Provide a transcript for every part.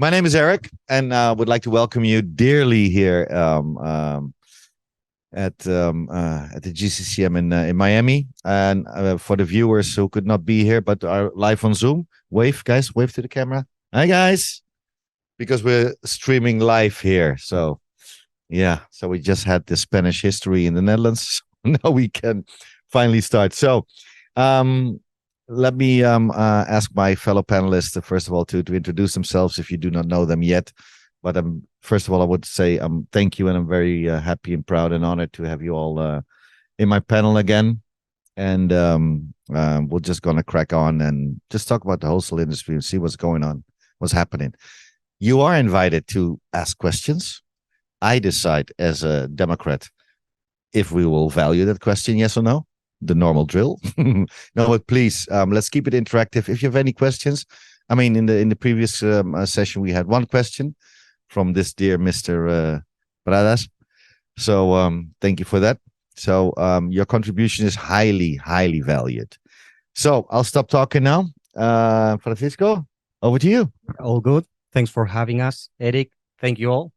My name is Eric, and would like to welcome you dearly here at the GCCM in Miami. And for the viewers who could not be here but are live on Zoom, wave, guys, wave to the camera. Hi, guys, because we're streaming live here. So, yeah, so we just had the Spanish history in the Netherlands. Now we can finally start. So, let me ask my fellow panelists, first of all, to introduce themselves if you do not know them yet. But first of all, I would say thank you, and I'm very happy and proud and honored to have you all in my panel again. And we're just going to crack on and just talk about the wholesale industry and see what's going on, what's happening. You are invited to ask questions. I decide as a Democrat if we will value that question, yes or no. The normal drill. No, but please, let's keep it interactive. If you have any questions, I mean, in the previous session, we had one question from this dear Mr. Bradas. So thank you for that. So your contribution is highly, highly valued. So I'll stop talking now. Francisco, over to you. All good. Thanks for having us, Eric. Thank you all.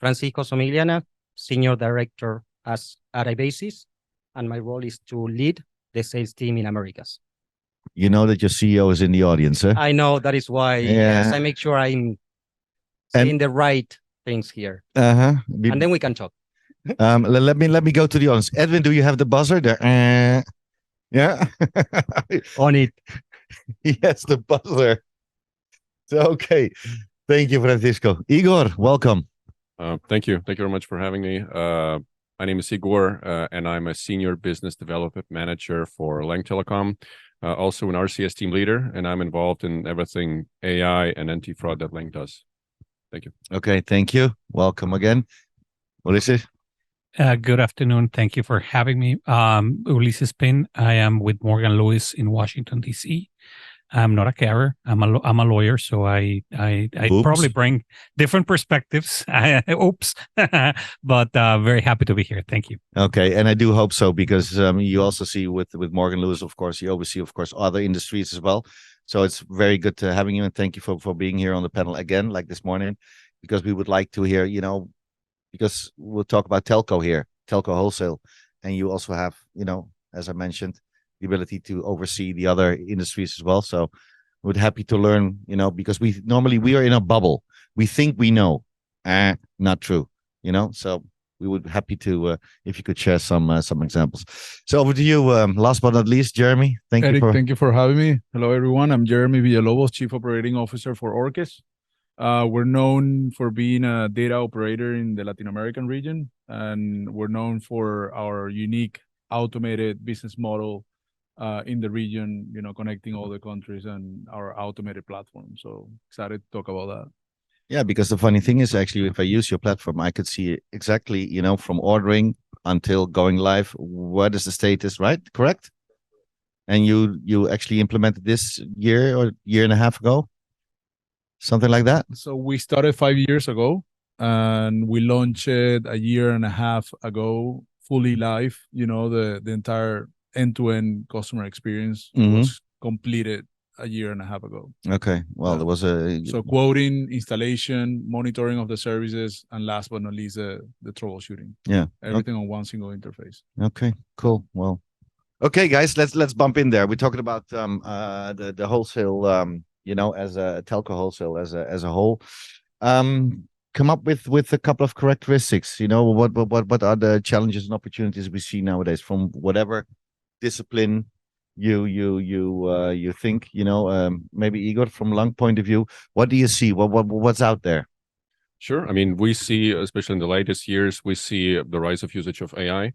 Francisco Somiliana, Senior Director at iBasis, and my role is to lead the sales team in Americas. You know that your CEO is in the audience, huh? I know, that is why yes, I make sure I'm saying the right things here. And then we can talk. Let me go to the audience. Edwin, do you have the buzzer there? Yeah. On it. Yes, the buzzer. So, okay. Thank you, Francisco. Igor, welcome. Thank you. Thank you very much for having me. My name is Igor, and I'm a Senior Business Development Manager for LANCK Telecom, also an RCS team leader, and I'm involved in everything AI and anti-fraud that LANCK does. Thank you. Okay, thank you. Welcome again. Ulises? Good afternoon. Thank you for having me. Ulises Pin. I am with Morgan Lewis in Washington, D.C. I'm not a carrier. I'm a lawyer, so I probably bring different perspectives. Oops, but very happy to be here. Thank you. Okay, and I do hope so, because you also see with Morgan Lewis, of course, you oversee, of course, other industries as well. So it's very good to having you, and thank you for being here on the panel again, like this morning, because we would like to hear, because we'll talk about telco here, telco wholesale, and you also have, as I mentioned, the ability to oversee the other industries as well. So we're happy to learn, because we are in a bubble. We think we know, not true, so we would happy to, if you could share some examples. So over to you, last but not least, Jeremy. Eric, thank you for having me. Hello, everyone. I'm Jeremy Villalobos, Chief Operating Officer for Orchest. We're known for being a data operator in the Latin American region, and we're known for our unique automated business model in the region, connecting all the countries and our automated platform. So excited to talk about that. Yeah, because the funny thing is, actually, if I use your platform, I could see exactly, from ordering until going live, what is the status, right? Correct? And you actually implemented this year or year and a half ago? Something like that? So we started 5 years ago, and we launched it a year and a half ago, fully live. The entire end-to-end customer experience was completed a year and a half ago. Okay, well, there was so quoting, installation, monitoring of the services, and last but not least, the troubleshooting. Yeah, everything on one single interface. Okay, cool. Well, okay, guys, let's bump in there. We're talking about the wholesale, as a telco wholesale as a whole. Come up with a couple of characteristics. What are the challenges and opportunities we see nowadays from whatever discipline you think, maybe Igor, from LANCK point of view, what do you see? What's out there? Sure. I mean, we see, especially in the latest years, we see the rise of usage of AI,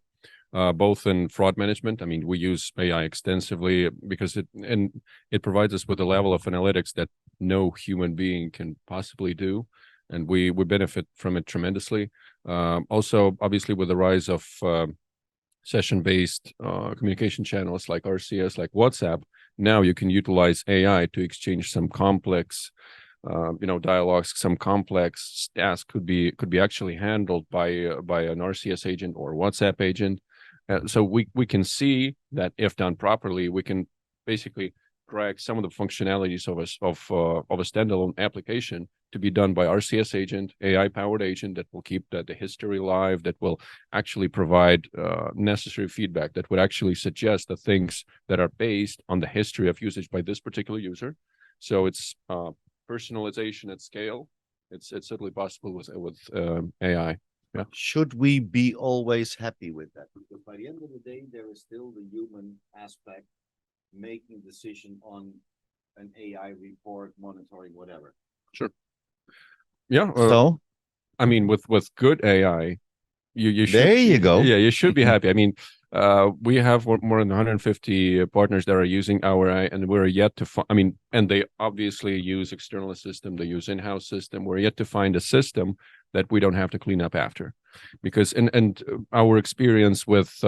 both in fraud management. I mean, we use AI extensively because it provides us with a level of analytics that no human being can possibly do, and we benefit from it tremendously. Also, obviously, with the rise of session-based communication channels like RCS, like WhatsApp, now you can utilize AI to exchange some complex, dialogues. Some complex tasks could be actually handled by an RCS agent or WhatsApp agent. So we can see that if done properly, we can basically drag some of the functionalities of a standalone application to be done by RCS agent, AI-powered agent that will keep the history live, that will actually provide necessary feedback, that would actually suggest the things that are based on the history of usage by this particular user. So it's personalization at scale. It's certainly possible with AI. Yeah. Should we be always happy with that? Because by the end of the day, there is still the human aspect making decision on an AI report, monitoring, whatever. Sure. Yeah. So, I mean, with good AI, you should. there you go. Yeah, you should be happy. I mean, we have more than 150 partners that are using our AI, and we're yet to find. I mean, and they obviously use external system, they use in-house system. We're yet to find a system that we don't have to clean up after, because and our experience with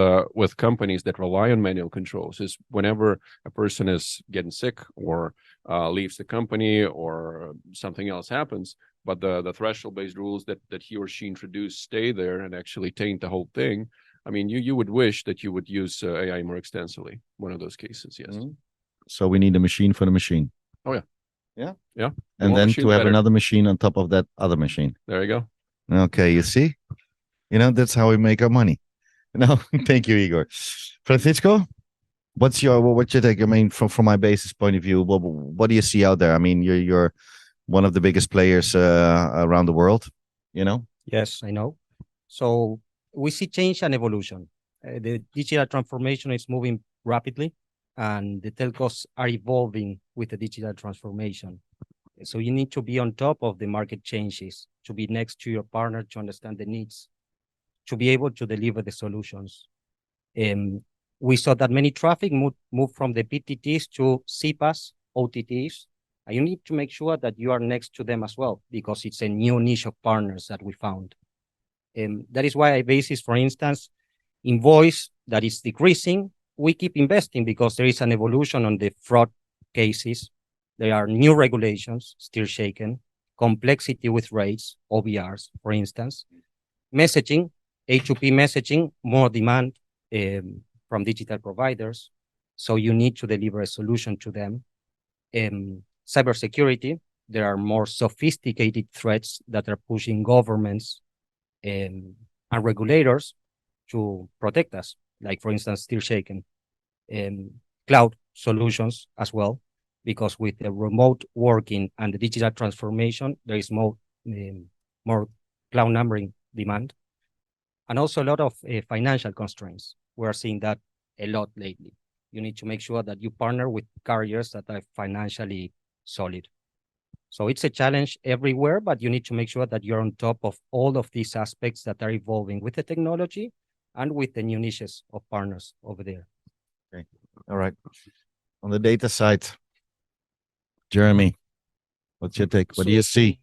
companies that rely on manual controls is whenever a person is getting sick or leaves the company or something else happens, but the threshold-based rules that he or she introduced stay there and actually taint the whole thing. I mean, you would wish that you would use AI more extensively. One of those cases, yes. Mm-hmm. So we need a machine for the machine. Oh yeah, yeah. The and more then machine, to have better. another machine on top of that other machine. There you go. Okay, you see, that's how we make our money. No, thank you, Igor. Francisco, what's your take? I mean, from iBasis point of view, what do you see out there? I mean, you're one of the biggest players around the world. Yes, I know. So we see change and evolution. The digital transformation is moving rapidly, and the telcos are evolving with the digital transformation. So you need to be on top of the market changes, to be next to your partner, to understand the needs, to be able to deliver the solutions. We saw that many traffic moved from the PTTs to CPaaS, OTTs, and you need to make sure that you are next to them as well, because it's a new niche of partners that we found. That is why iBasis, for instance, in voice that is decreasing, we keep investing because there is an evolution on the fraud cases. There are new regulations still shaken, complexity with rates, OBRs, for instance. Messaging, A2P messaging, more demand from digital providers. So you need to deliver a solution to them. Cybersecurity, there are more sophisticated threats that are pushing governments and regulators to protect us, like, for instance, still shaken. Cloud solutions as well, because with the remote working and the digital transformation, there is more cloud numbering demand. And also a lot of financial constraints. We're seeing that a lot lately. You need to make sure that you partner with carriers that are financially solid. So it's a challenge everywhere, but you need to make sure that you're on top of all of these aspects that are evolving with the technology and with the new niches of partners over there. Okay. All right. On the data side, Jeremy, what's your take? What do you see?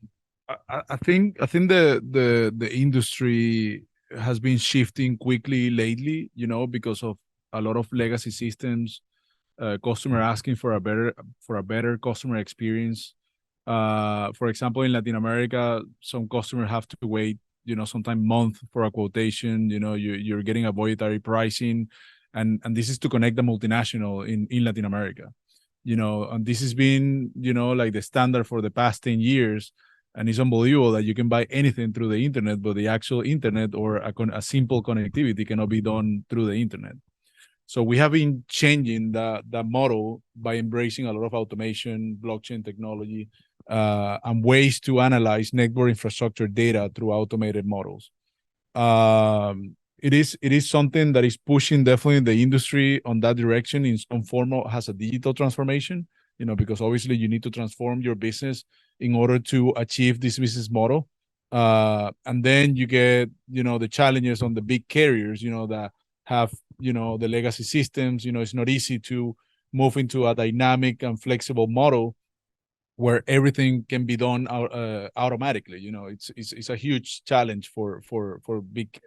I think the industry has been shifting quickly lately, because of a lot of legacy systems, customer asking for a better customer experience. For example, in Latin America, some customers have to wait, sometime month for a quotation. You're getting a voluntary pricing, and this is to connect the multinational in Latin America. And this has been, like the standard for the past 10 years. And it's unbelievable that you can buy anything through the internet, but the actual internet or a simple connectivity cannot be done through the internet. So we have been changing the model by embracing a lot of automation, blockchain technology, and ways to analyze network infrastructure data through automated models. It is something that is pushing definitely the industry on that direction in some form has a digital transformation, because obviously you need to transform your business in order to achieve this business model. And then you get, the challenges on the big carriers, that have, the legacy systems. It's not easy to move into a dynamic and flexible model where everything can be done automatically. It's a huge challenge for big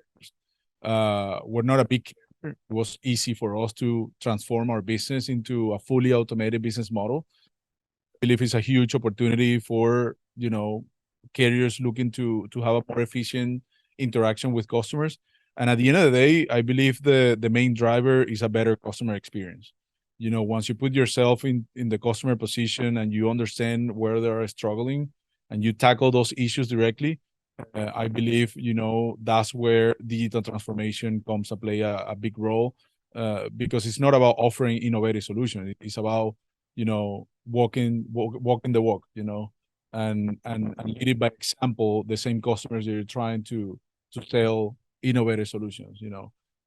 carriers. We're not a big carrier. It was easy for us to transform our business into a fully automated business model. I believe it's a huge opportunity for, carriers looking to have a more efficient interaction with customers. And at the end of the day, I believe the main driver is a better customer experience. Once you put yourself in the customer position and you understand where they are struggling and you tackle those issues directly, I believe, that's where digital transformation comes to play a big role, because it's not about offering innovative solutions. It's about, walking the walk, and leading by example the same customers that you're trying to sell innovative solutions,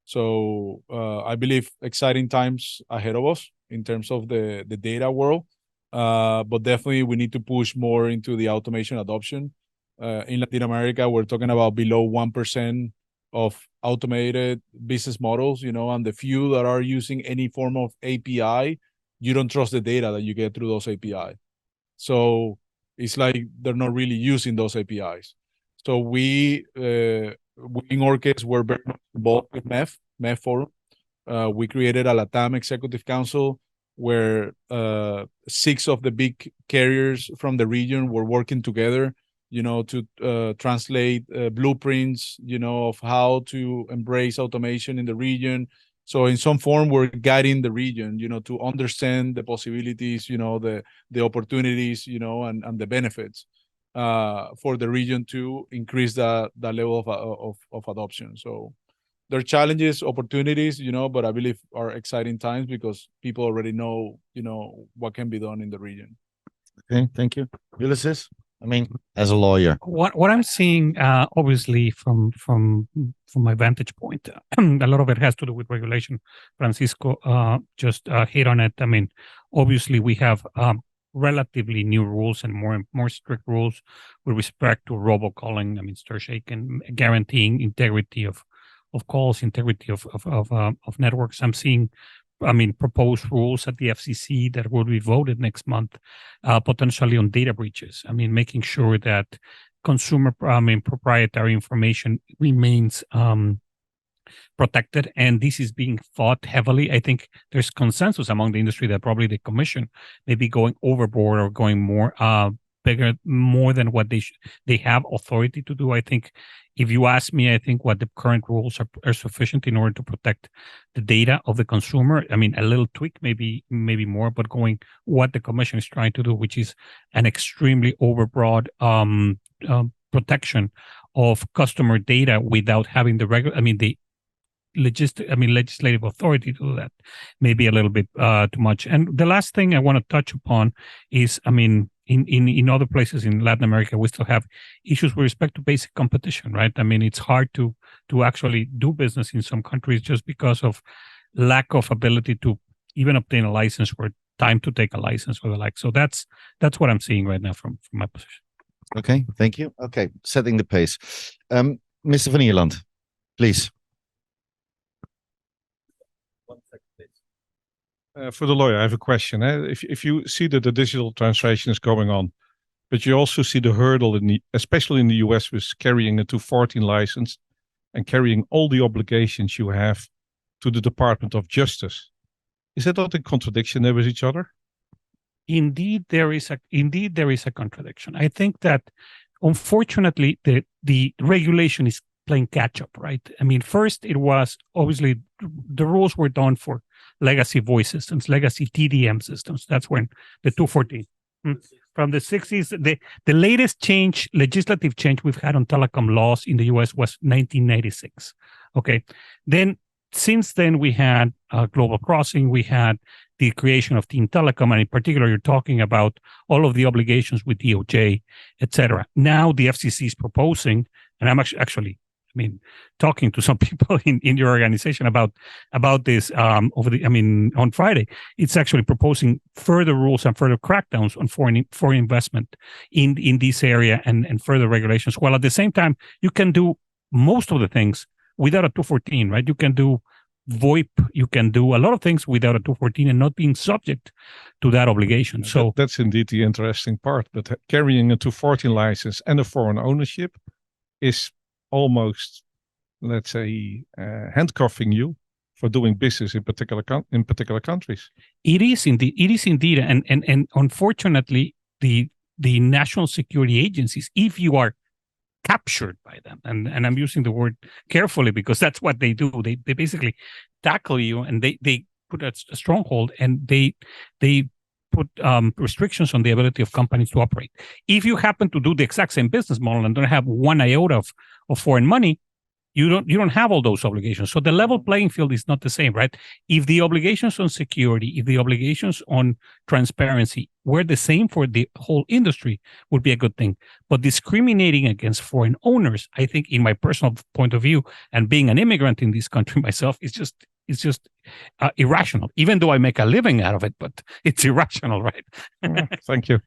So I believe exciting times ahead of us in terms of the data world, but definitely we need to push more into the automation adoption. In Latin America, we're talking about below 1% of automated business models, and the few that are using any form of API, you don't trust the data that you get through those API. So it's like they're not really using those APIs. So we in Orchest, we're very much involved with MEF Forum. We created a LATAM Executive Council where 6 of the big carriers from the region were working together, to translate blueprints, of how to embrace automation in the region. So in some form, we're guiding the region, to understand the possibilities, the opportunities, and the benefits for the region to increase the level of adoption. So there are challenges, opportunities, but I believe are exciting times because people already know, what can be done in the region. Okay, thank you. Ulysses, I mean, as a lawyer. What I'm seeing, obviously, from my vantage point, a lot of it has to do with regulation. Francisco just hit on it. I mean, obviously, we have relatively new rules and more strict rules with respect to robocalling. I mean, STIR/SHAKE and guaranteeing integrity of calls, integrity of networks. I'm seeing, proposed rules at the FCC that will be voted next month, potentially on data breaches. I mean, making sure that consumer, proprietary information remains protected, and this is being fought heavily. I think there's consensus among the industry that probably the commission may be going overboard or going more than what they have authority to do. I think, if you ask me, I think what the current rules are sufficient in order to protect the data of the consumer. I mean, a little tweak, maybe more, but going what the commission is trying to do, which is an extremely overbroad protection of customer data without having the legislative authority to do that, maybe a little bit too much. And the last thing I want to touch upon is, in other places in Latin America, we still have issues with respect to basic competition, right? I mean, it's hard to actually do business in some countries just because of lack of ability to even obtain a license or time to take a license or the like. So that's what I'm seeing right now from my position. Okay, thank you. Okay, setting the pace. Mr. Van Ierland, please. 1 second, please. For the lawyer, I have a question. If you see that the digital transformation is going on, but you also see the hurdle, especially in the US, with carrying a 214 license and carrying all the obligations you have to the Department of Justice, is that not in contradiction there with each other? Indeed, there is a contradiction. I think that, unfortunately, the regulation is playing catch up, right? I mean, first it was obviously the rules were done for legacy voice systems, legacy TDM systems. That's when the 214 from the 60s. The latest legislative change we've had on telecom laws in the US was 1996. Okay, then since then we had Global Crossing, we had the creation of Team Telecom, and in particular, you're talking about all of the obligations with DOJ, etc. Now the FCC is proposing, and I'm actually talking to some people in your organization about this on Friday. It's actually proposing further rules and further crackdowns on foreign investment in this area and further regulations. While at the same time, you can do most of the things without a 214, right? You can do VoIP, you can do a lot of things without a 214 and not being subject to that obligation. So that's indeed the interesting part. But carrying a 214 license and a foreign ownership is almost, let's say, handcuffing you for doing business in particular countries. It is indeed, and unfortunately, the national security agencies, if you are captured by them, and I'm using the word carefully because that's what they do. They basically tackle you and they put a stronghold and they put restrictions on the ability of companies to operate. If you happen to do the exact same business model and don't have one iota of foreign money, you don't have all those obligations. So the level playing field is not the same, right? If the obligations on security, if the obligations on transparency were the same for the whole industry, would be a good thing. But discriminating against foreign owners, I think, in my personal point of view, and being an immigrant in this country myself, is just irrational. Even though I make a living out of it, but it's irrational, right? Thank you.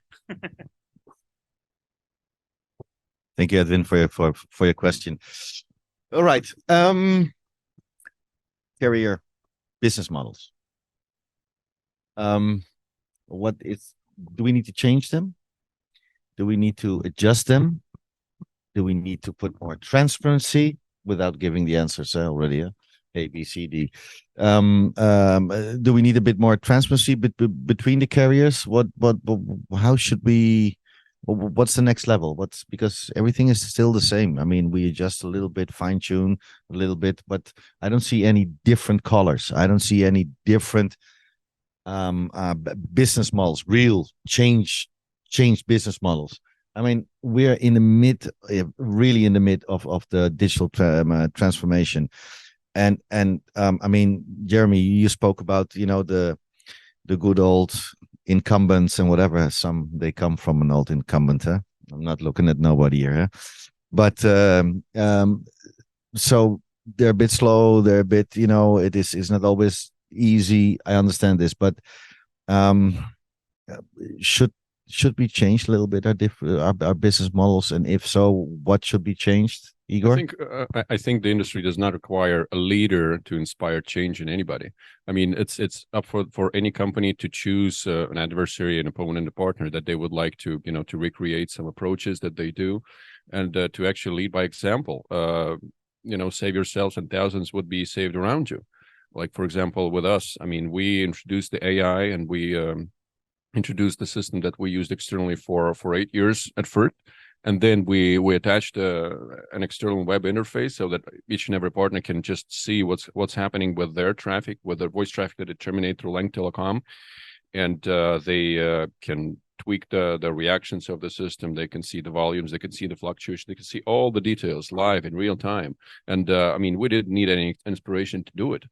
Thank you, Edwin, for your question. All right. Carrier business models. Do we need to change them? Do we need to adjust them? Do we need to put more transparency without giving the answers already? A, B, C, D. Do we need a bit more transparency between the carriers? How should we? What's the next level? Because everything is still the same. I mean, we adjust a little bit, fine tune a little bit, but I don't see any different colors. I don't see any different business models, real change business models. I mean, we're in the mid of the digital transformation, and I mean, Jeremy, you spoke about the good old incumbents and whatever. They come from an old incumbent. I'm not looking at nobody here, but so they're a bit slow. They're a bit, it's not always easy. I understand this, but should we change a little bit our business models, and if so, what should be changed? Igor? I think the industry does not require a leader to inspire change in anybody. I mean, it's up for any company to choose an adversary, an opponent, a partner that they would like to, to recreate some approaches that they do, and to actually lead by example. Save yourselves and thousands would be saved around you. Like, for example, with us, I mean, we introduced the AI, and we introduced the system that we used externally for 8 years at FERT. And then we attached an external web interface so that each and every partner can just see what's happening with their traffic, with their voice traffic that they terminate through LANCK Telecom, and they can tweak the reactions of the system. They can see the volumes, they can see the fluctuation, they can see all the details live in real time. And I mean, we didn't need any inspiration to do it.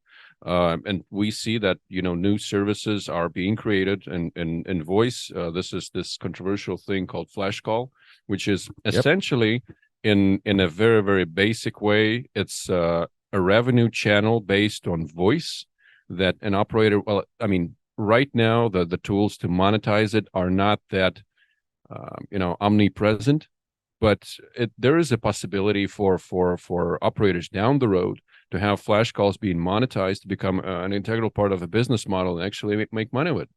And we see that new services are being created in voice. This is this controversial thing called flash call, which is essentially in a very, very basic way, it's a revenue channel based on voice that an operator. Well, I mean, right now the tools to monetize it are not that omnipresent, but there is a possibility for operators down the road to have flash calls being monetized, to become an integral part of a business model and actually make money with it.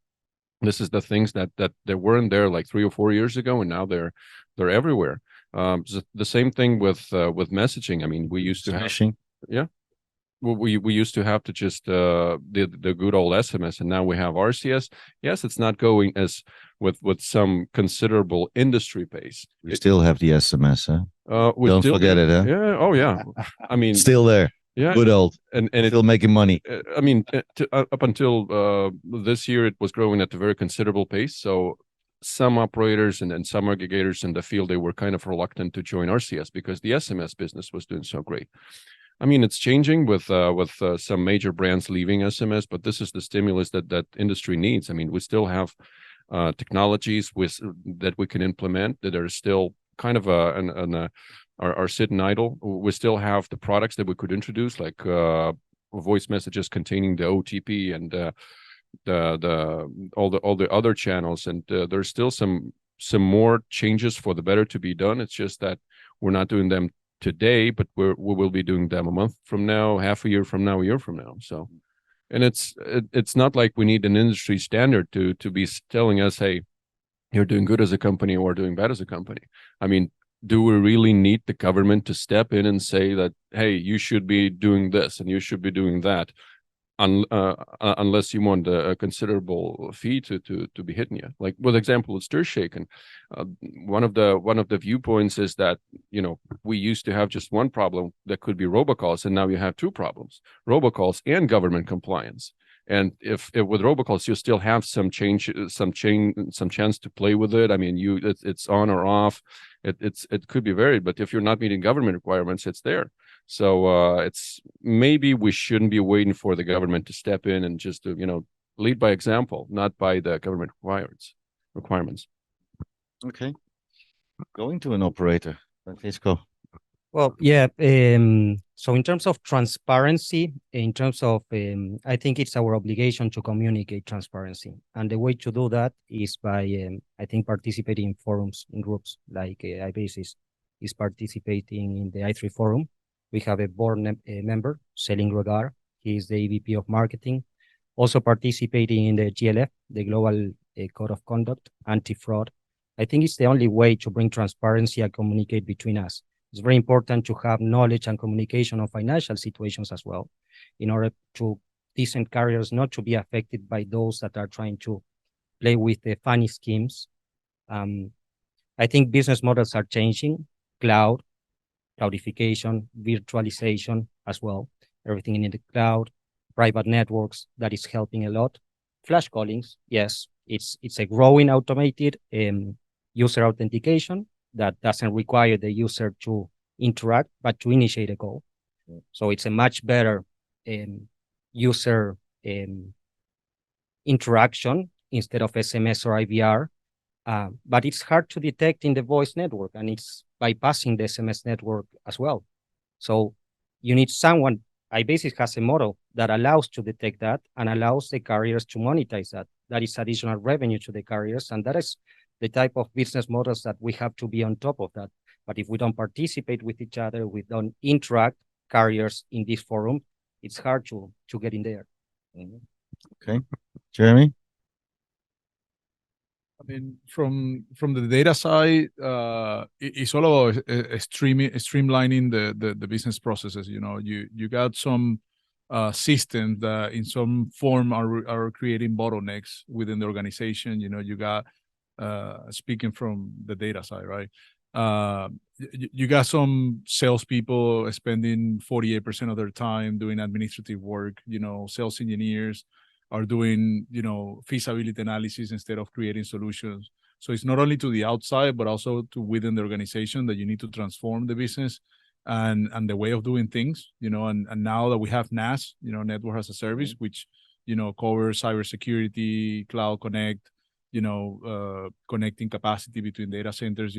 This is the things that they weren't there like 3 or 4 years ago, and now they're everywhere. The same thing with messaging. I mean, we used to have, we used to have to just the good old SMS, and now we have RCS. Yes, it's not going as with some considerable industry pace. We still have the SMS, huh? Don't forget it, huh? Yeah. Oh, yeah. I mean, still there. Yeah, good old, and still making money. I mean, up until this year, it was growing at a very considerable pace. So some operators and some aggregators in the field, they were kind of reluctant to join RCS because the SMS business was doing so great. I mean, it's changing with some major brands leaving SMS, but this is the stimulus that industry needs. I mean, we still have technologies that we can implement that are still kind of are sitting idle. We still have the products that we could introduce, like voice messages containing the OTP and all the other channels. And there's still some more changes for the better to be done. It's just that we're not doing them today, but we will be doing them a month from now, half a year from now, a year from now. So, and it's not like we need an industry standard to be telling us, hey, you're doing good as a company or doing bad as a company. I mean, do we really need the government to step in and say that, hey, you should be doing this and you should be doing that, unless you want a considerable fee to be hitting you? Like, with example, with StirShaken, one of the viewpoints is that we used to have just one problem that could be robocalls, and now you have two problems: robocalls and government compliance. And if with robocalls you still have some chance to play with it. I mean, it's on or off. It could be varied, but if you're not meeting government requirements, it's there. So it's maybe we shouldn't be waiting for the government to step in and just to, lead by example, not by the government requirements. Okay. Going to an operator. Francisco. Well, yeah. So in terms of transparency, in terms of, I think it's our obligation to communicate transparency. And the way to do that is by, I think, participating in forums, in groups like iBasis is participating in the i3 forum. We have a board member, Selin Regar. He is the EVP of marketing. Also participating in the GLF, the Global Code of Conduct, anti-fraud. I think it's the only way to bring transparency and communicate between us. It's very important to have knowledge and communication of financial situations as well, in order to decent carriers not to be affected by those that are trying to play with the funny schemes. I think business models are changing, cloudification, virtualization as well, everything in the cloud, private networks, that is helping a lot. Flash callings, yes, it's a growing automated user authentication that doesn't require the user to interact, but to initiate a call. So it's a much better user interaction instead of SMS or IVR. But it's hard to detect in the voice network, and it's bypassing the SMS network as well. So you need someone. iBasis has a model that allows to detect that and allows the carriers to monetize that. That is additional revenue to the carriers, and that is the type of business models that we have to be on top of that. But if we don't participate with each other, we don't interact carriers in this forum, it's hard to get in there. Okay. Jeremy? I mean, from the data side, it's all about streamlining the business processes. You got some systems that in some form are creating bottlenecks within the organization. You got speaking from the data side, right? You got some salespeople spending 48% of their time doing administrative work. Sales engineers are doing, feasibility analysis instead of creating solutions. So it's not only to the outside, but also to within the organization that you need to transform the business and the way of doing things, and now that we have NAS, Network as a Service, which, covers cybersecurity, cloud connect, connecting capacity between data centers,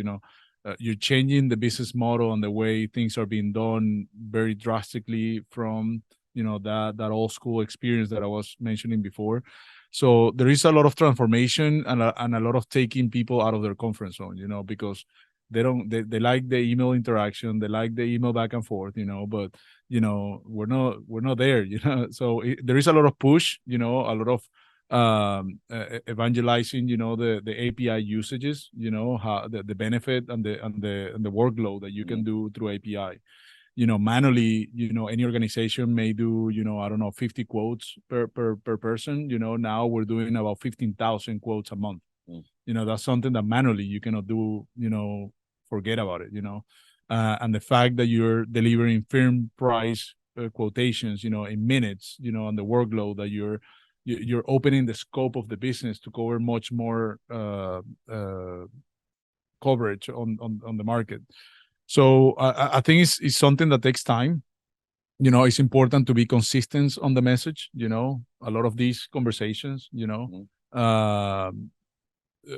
you're changing the business model and the way things are being done very drastically from that old school experience that I was mentioning before. So there is a lot of transformation and a lot of taking people out of their comfort zone, because they like the email interaction, they like the email back and forth, but we're not there, So there is a lot of push, a lot of evangelizing, the API usages, how the benefit and the workload that you can do through API. Manually, any organization may do, I don't know, 50 quotes per person. Now we're doing about 15,000 quotes a month. That's something that manually you cannot do, forget about it, and the fact that you're delivering firm price quotations, in minutes, and the workload that you're opening the scope of the business to cover much more coverage on the market. So I think it's something that takes time. It's important to be consistent on the message. A lot of these conversations,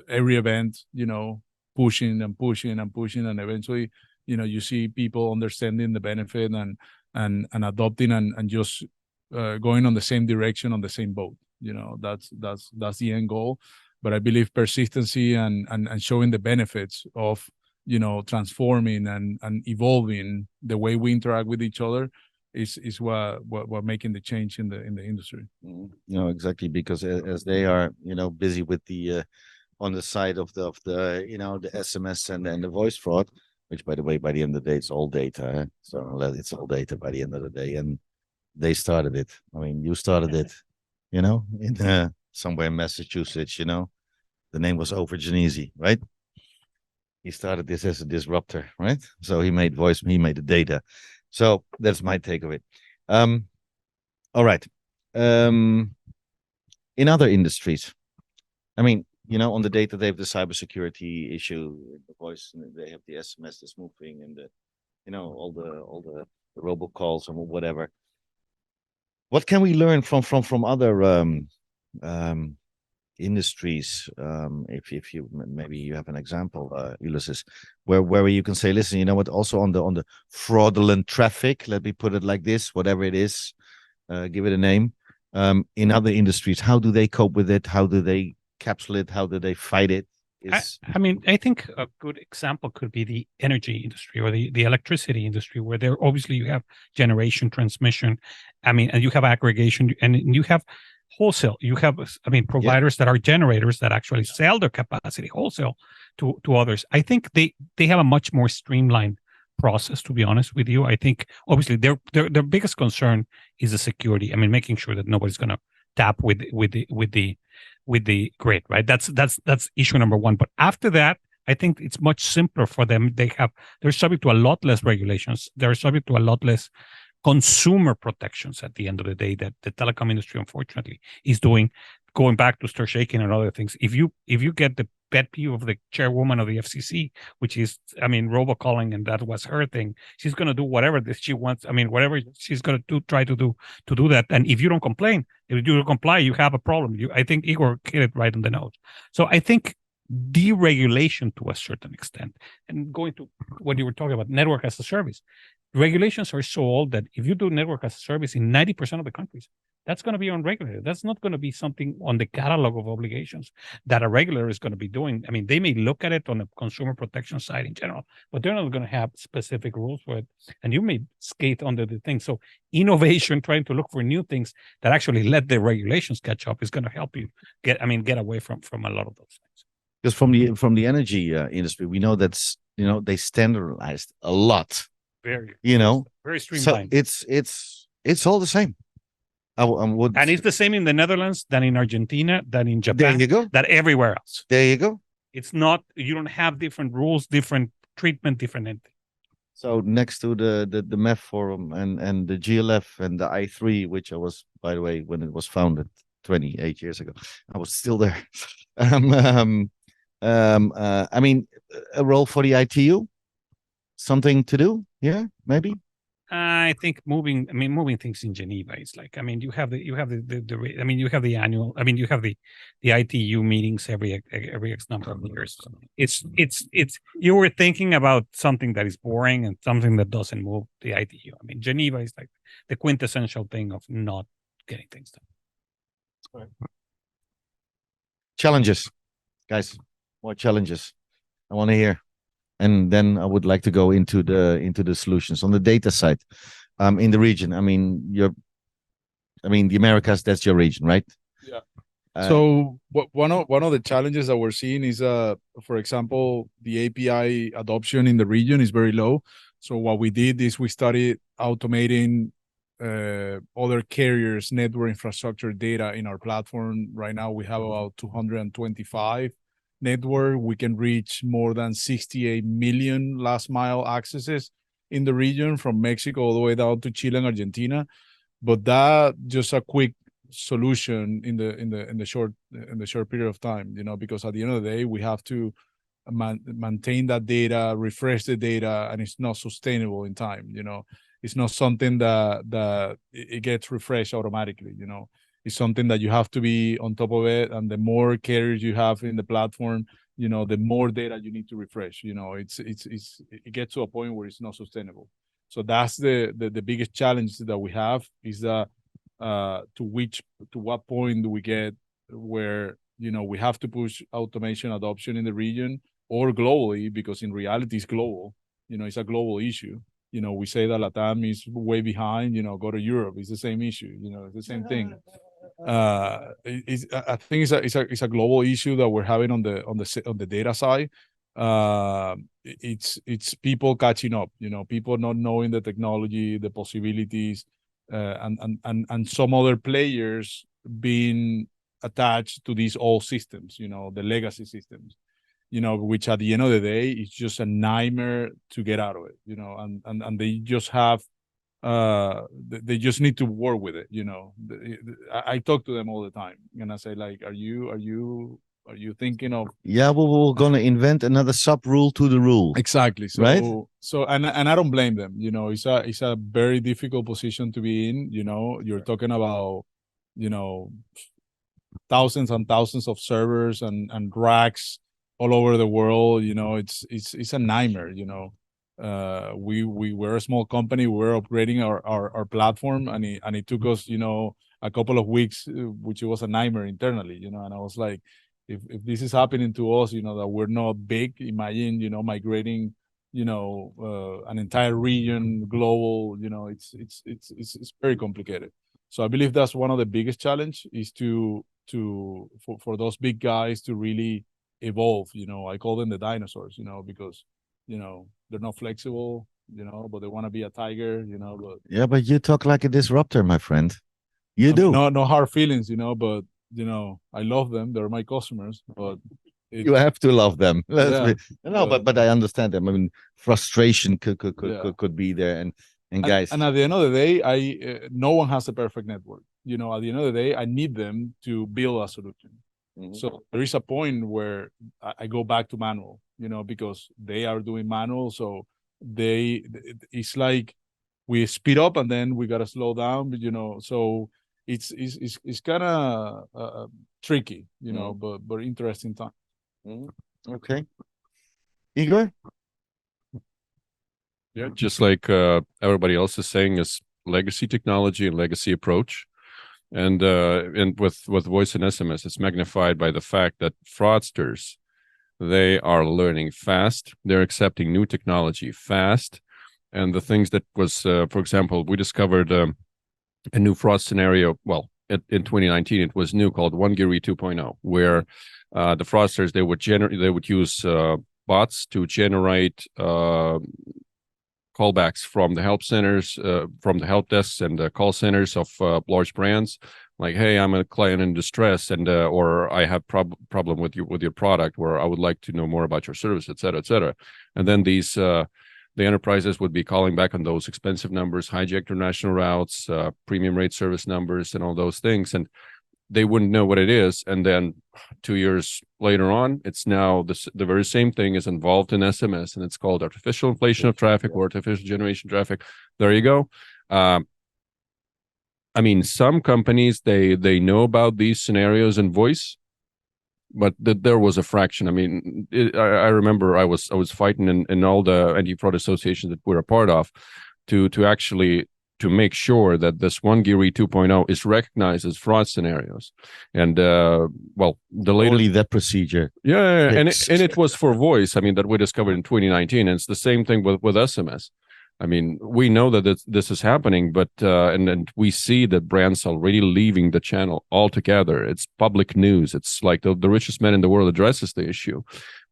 every event, pushing and pushing and pushing, and eventually, you see people understanding the benefit and adopting and just going on the same direction, on the same boat. That's the end goal. But I believe persistency and showing the benefits of transforming and evolving the way we interact with each other is what making the change in the industry. Exactly, because as they are busy with the on the side of the the SMS and the voice fraud, which by the way, by the end of the day, it's all data. So it's all data by the end of the day, and they started it. I mean, you started it, in somewhere in Massachusetts. The name was Over Genesi, right? He started this as a disruptor, right? So he made voice, he made the data. So that's my take of it. All right. in other industries. I mean, you know, on the data they have the cybersecurity issue, the voice, and they have the SMS, the spoofing, and the, you know, all the robocalls and whatever. What can we learn from other industries? If you maybe you have an example, Ulysses, where you can say, listen, you know what? Also on the fraudulent traffic, let me put it like this, whatever it is, give it a name. In other industries, how do they cope with it? How do they capsule it? How do they fight it? I mean, I think a good example could be the energy industry or the electricity industry, where there obviously you have generation, transmission, I mean, and you have aggregation, and you have wholesale. You have, I mean, providers that are generators that actually sell their capacity wholesale to others. I think they have a much more streamlined process, to be honest with you. I think obviously their biggest concern is the security. I mean, making sure that nobody's going to tap with the grid, right? That's issue number one. But after that, I think it's much simpler for them. They're subject to a lot less regulations. They're subject to a lot less consumer protections at the end of the day that the telecom industry, unfortunately, is doing. Going back to start shaking and other things. If you get the pet peeve of the chairwoman of the FCC, which is, I mean, robocalling, and that was her thing, she's going to do whatever she wants. I mean, whatever she's going to try to do that. And if you don't complain, if you don't comply, you have a problem. I think Igor hit it right on the nose. So I think deregulation to a certain extent, and going to what you were talking about, network as a service, regulations are so old that if you do network as a service in 90% of the countries, that's going to be unregulated. That's not going to be something on the catalog of obligations that a regulator is going to be doing. I mean, they may look at it on the consumer protection side in general, but they're not going to have specific rules for it. And you may skate under the thing. So innovation, trying to look for new things that actually let the regulations catch up, is going to help you get away from a lot of those things. Because from the energy industry, we know that's, you know, they standardized a lot. Very, you know, very streamlined. So it's all the same. And it's the same in the Netherlands, than in Argentina, than in Japan. There you go. That everywhere else. There you go. It's not, you don't have different rules, different treatment, different anything. So next to the MEF forum and the GLF and the I3, which I was, by the way, when it was founded 28 years ago, I was still there. I mean, a role for the ITU, something to do. Yeah, maybe. I think moving things in Geneva is like, I mean, you have the I mean, you have the annual, I mean, you have the ITU meetings every X number of years. It's you were thinking about something that is boring and something that doesn't move the ITU. I mean, Geneva is like the quintessential thing of not getting things done. Right. Challenges, guys, more challenges. I want to hear. And then I would like to go into the solutions on the data side, in the region. I mean, the Americas, that's your region, right? Yeah. So one of the challenges that we're seeing is, for example, the API adoption in the region is very low. So what we did is we started automating other carriers' network infrastructure data in our platform. Right now, we have about 225 network. We can reach more than 68 million last mile accesses in the region, from Mexico all the way down to Chile and Argentina. But that just a quick solution in the short period of time, you know, because at the end of the day, we have to maintain that data, refresh the data, and it's not sustainable in time. You know, it's not something that it gets refreshed automatically. You know, it's something that you have to be on top of it, and the more carriers you have in the platform, you know, the more data you need to refresh. You know, it gets to a point where it's not sustainable. So that's the biggest challenge that we have, is that to what point do we get where, you know, we have to push automation adoption in the region or globally, because in reality it's global. You know, it's a global issue. You know, we say that LATAM is way behind, you know, go to Europe, it's the same issue, you know, it's the same thing. I think it's a global issue that we're having on the data side. It's people catching up, you know, people not knowing the technology, the possibilities, and some other players being attached to these old systems, you know, the legacy systems, you know, which at the end of the day, it's just a nightmare to get out of it, you know, and they just have They just need to work with it. I talk to them all the time, and I say, like, are you thinking of? Yeah, we're gonna invent another sub rule to the rule. Exactly. So, right? And I don't blame them. It's a very difficult position to be in. You're talking about, thousands and thousands of servers and racks all over the world. It's a nightmare. We were a small company. We were upgrading our platform, and it took us, a couple of weeks, which was a nightmare internally. And I was like, if this is happening to us, that we're not big, imagine, migrating, an entire region, global, it's very complicated. So I believe that's one of the biggest challenge is for those big guys to really evolve. I call them the dinosaurs, because, they're not flexible, but they want to be a tiger, but Yeah, but you talk like a disruptor, my friend. You do. No hard feelings, but I love them. They're my customers, but You have to love them. Yeah, but I understand them. I mean, frustration could be there, and guys. And at the end of the day, no one has a perfect network. At the end of the day, I need them to build a solution. So there is a point where I go back to manual, because they are doing manual. So it's like we speed up and then we gotta slow down. So it's kind of tricky, but interesting time. Okay, Igor. Yeah, just like everybody else is saying, is legacy technology and legacy approach. And with voice and SMS, it's magnified by the fact that fraudsters, they are learning fast. They're accepting new technology fast. And the things that was, for example, we discovered a new fraud scenario. Well, in 2019, it was new, called 1GIRI 2.0, where the fraudsters, they would use bots to generate callbacks from the help centers, from the help desks and the call centers of large brands, like, hey, I'm a client in distress, and or I have problem with your product, or I would like to know more about your service, et cetera, et cetera. And then these the enterprises would be calling back on those expensive numbers, hijacked international routes, premium rate service numbers, and all those things, and they wouldn't know what it is. And then 2 years later on, it's now the very same thing is involved in SMS, and it's called artificial inflation of traffic or artificial generation traffic. There you go. I mean, some companies, they know about these scenarios in voice, but there was a fraction. I mean, I remember I was fighting in all the anti-fraud associations that we're a part of to actually to make sure that this 1GIRI 2.0 is recognized as fraud scenarios. And well, the latest, only that procedure. Yeah, and it was for voice. I mean, that we discovered in 2019, and it's the same thing with SMS. I mean, we know that this is happening, but and we see that brands are already leaving the channel altogether. It's public news. It's like the richest man in the world addresses the issue,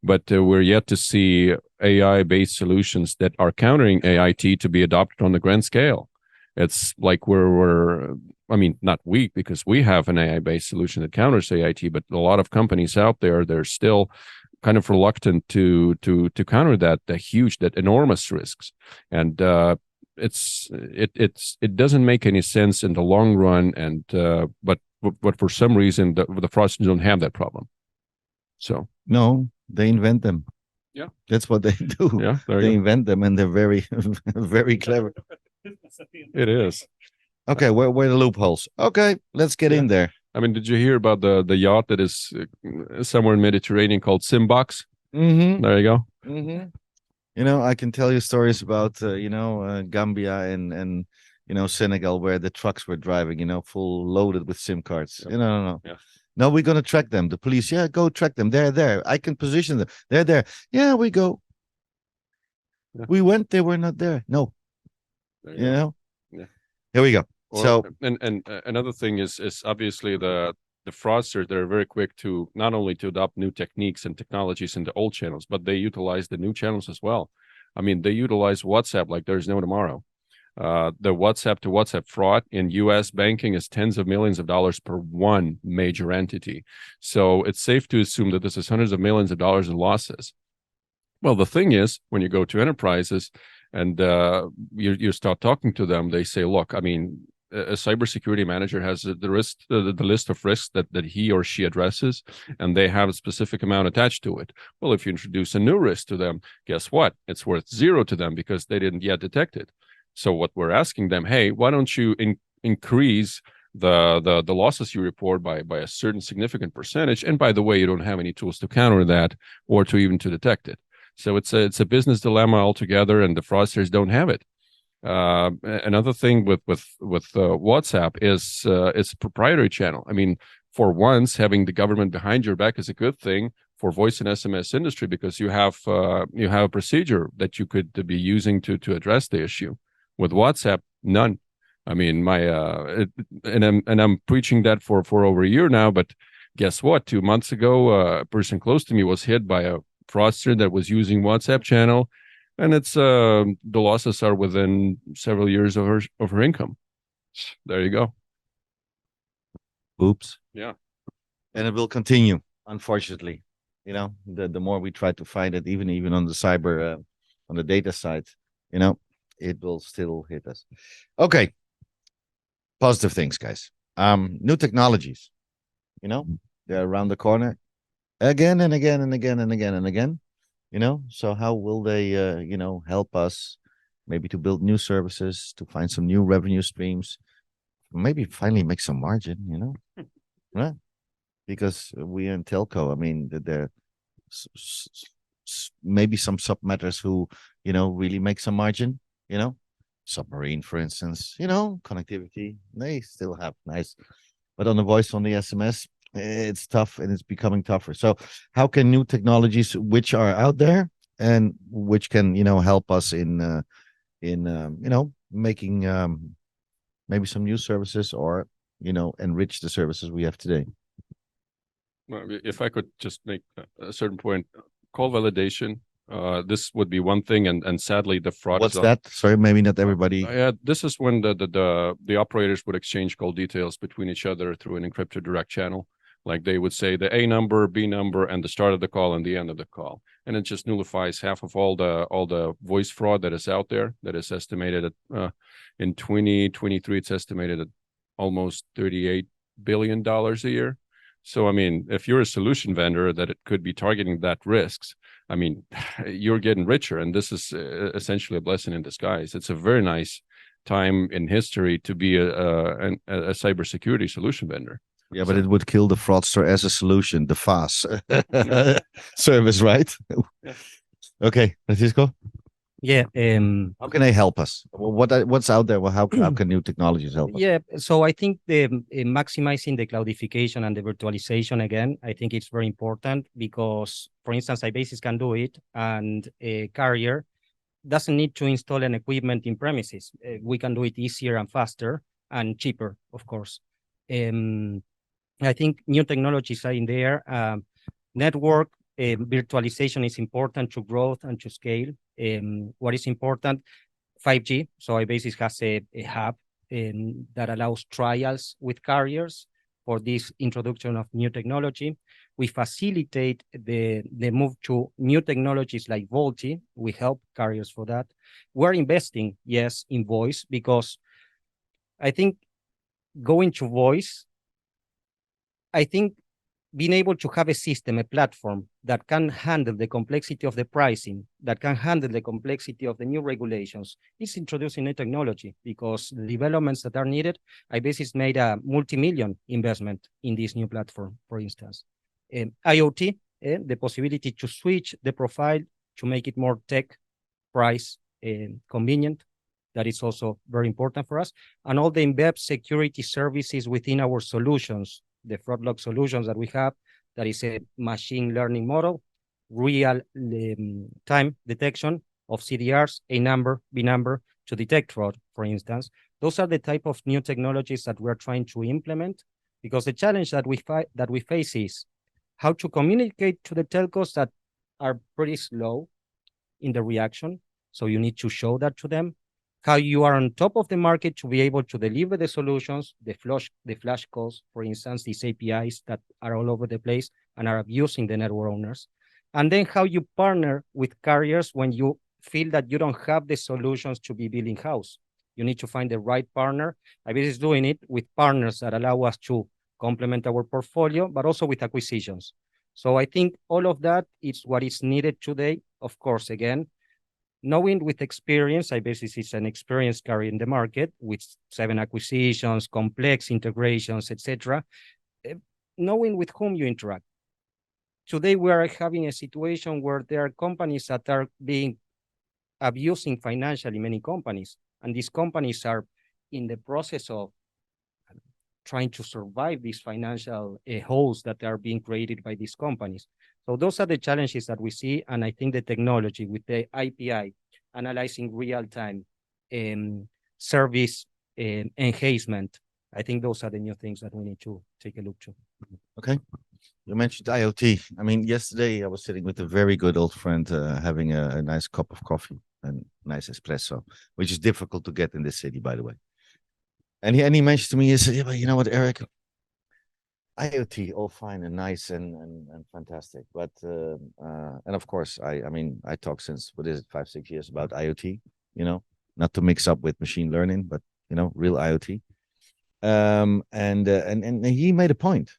but we're yet to see AI-based solutions that are countering AIT to be adopted on the grand scale. It's like we're I mean, not we, because we have an AI-based solution that counters AIT, but a lot of companies out there, they're still kind of reluctant to counter that enormous risks. And it doesn't make any sense in the long run. And but for some reason the fraudsters don't have that problem. So no, they invent them. Yeah, that's what they do. Yeah, they invent them, and they're very very clever. It is. Okay, where are the loopholes? Okay, let's get in there. I mean, did you hear about the yacht that is somewhere in Mediterranean called Simbox? Mm-hmm. There you go. Mm-hmm. You know, I can tell you stories about Gambia and Senegal, where the trucks were driving, full loaded with SIM cards. No. Yeah. No, we're gonna track them. The police, yeah, go track them. They're there. I can position them. They're there. Yeah, we go. Yeah. We went. They were not there. No. You know. Yeah. Here we go. So and another thing is obviously the fraudsters, they're very quick to not only to adopt new techniques and technologies in the old channels, but they utilize the new channels as well. I mean, they utilize WhatsApp like there's no tomorrow. The WhatsApp to WhatsApp fraud in U.S. banking is tens of millions of dollars per one major entity. So it's safe to assume that this is hundreds of millions of dollars in losses. Well, the thing is, when you go to enterprises, and you start talking to them, they say, look, I mean, a cybersecurity manager has the list of risks that he or she addresses, and they have a specific amount attached to it. Well, if you introduce a new risk to them, guess what? It's worth 0 to them because they didn't yet detect it. So what we're asking them, hey, why don't you increase the losses you report by a certain significant percentage? And by the way, you don't have any tools to counter that or to even to detect it. So it's a business dilemma altogether, and the fraudsters don't have it. Another thing with WhatsApp is it's a proprietary channel. I mean, for once, having the government behind your back is a good thing for voice and SMS industry, because you have a procedure that you could be using to address the issue. With WhatsApp, none. I mean, I'm preaching that for over a year now. But guess what? 2 months ago, a person close to me was hit by a fraudster that was using WhatsApp channel. And it's the losses are within several years of her income. There you go. Oops. Yeah. And it will continue, unfortunately. You know, the more we try to find it, even on the cyber, on the data side, you know, it will still hit us. Okay. Positive things, guys. New technologies, you know, they're around the corner again and again and again and again and again. You know, so how will they, you know, help us maybe to build new services, to find some new revenue streams, maybe finally make some margin, you know, right? Because we in telco, I mean, there maybe some sub-matters who, you know, really make some margin, you know, submarine, for instance, you know, connectivity, they still have nice, but on the voice, on the SMS, it's tough, and it's becoming tougher. So how can new technologies which are out there and which can, you know, help us in you know, making maybe some new services, or, you know, enrich the services we have today? Well, if I could just make a certain point, call validation. This would be one thing, and sadly, the fraud. What's that? Sorry, maybe not everybody. Yeah, this is when the operators would exchange call details between each other through an encrypted direct channel. Like they would say the A number, B number, and the start of the call and the end of the call, and it just nullifies half of all the voice fraud that is out there. That is estimated at in 2023, it's estimated at almost $38 billion a year. So I mean, if you're a solution vendor that it could be targeting that risks, I mean, you're getting richer, and this is essentially a blessing in disguise. It's a very nice time in history to be a cybersecurity solution vendor. Yeah, but it would kill the fraudster as a solution, the FAS service, right? Okay, Francisco. Yeah. How can they help us? What's out there? Well, how can new technologies help us? Yeah. So I think the maximizing the cloudification and the virtualization, again, I think it's very important, because, for instance, iBasis can do it, and a carrier doesn't need to install an equipment in premises. We can do it easier and faster and cheaper, of course. I think new technologies are in there. Network virtualization is important to growth and to scale. What is important? 5G. So iBasis has a hub that allows trials with carriers for this introduction of new technology. We facilitate the move to new technologies like VoLTE. We help carriers for that. We're investing, yes, in voice, because I think going to voice, I think being able to have a system, a platform that can handle the complexity of the pricing, that can handle the complexity of the new regulations, is introducing new technology, because the developments that are needed, iBasis made a multi-million investment in this new platform, for instance. IoT, the possibility to switch the profile to make it more tech, price, convenient. That is also very important for us. And all the embedded security services within our solutions, the fraud log solutions that we have, that is a machine learning model, real time detection of CDRs, A number, B number, to detect fraud, for instance. Those are the type of new technologies that we're trying to implement, because the challenge that we face is how to communicate to the telcos that are pretty slow in the reaction. So you need to show that to them. How you are on top of the market to be able to deliver the solutions, the flash calls, for instance, these APIs that are all over the place and are abusing the network owners. And then how you partner with carriers when you feel that you don't have the solutions to be built in-house. You need to find the right partner. iBasis is doing it with partners that allow us to complement our portfolio, but also with acquisitions. So I think all of that is what is needed today. Of course, again, knowing with experience, iBasis is an experienced carrier in the market with 7 acquisitions, complex integrations, etc. Knowing with whom you interact. Today, we are having a situation where there are companies that are being abusing financially many companies, and these companies are in the process of trying to survive these financial holes that are being created by these companies. So those are the challenges that we see, and I think the technology with the IPI, analyzing real-time service enhancement, I think those are the new things that we need to take a look to. Okay. You mentioned IoT. I mean, yesterday I was sitting with a very good old friend, having a nice cup of coffee and nice espresso, which is difficult to get in this city, by the way. And he mentioned to me, he said, yeah, but you know what, Eric? IoT, all fine and nice and fantastic. But, and of course, I mean, I talk since, 5-6 years about IoT, not to mix up with machine learning, but, real IoT. And he made a point,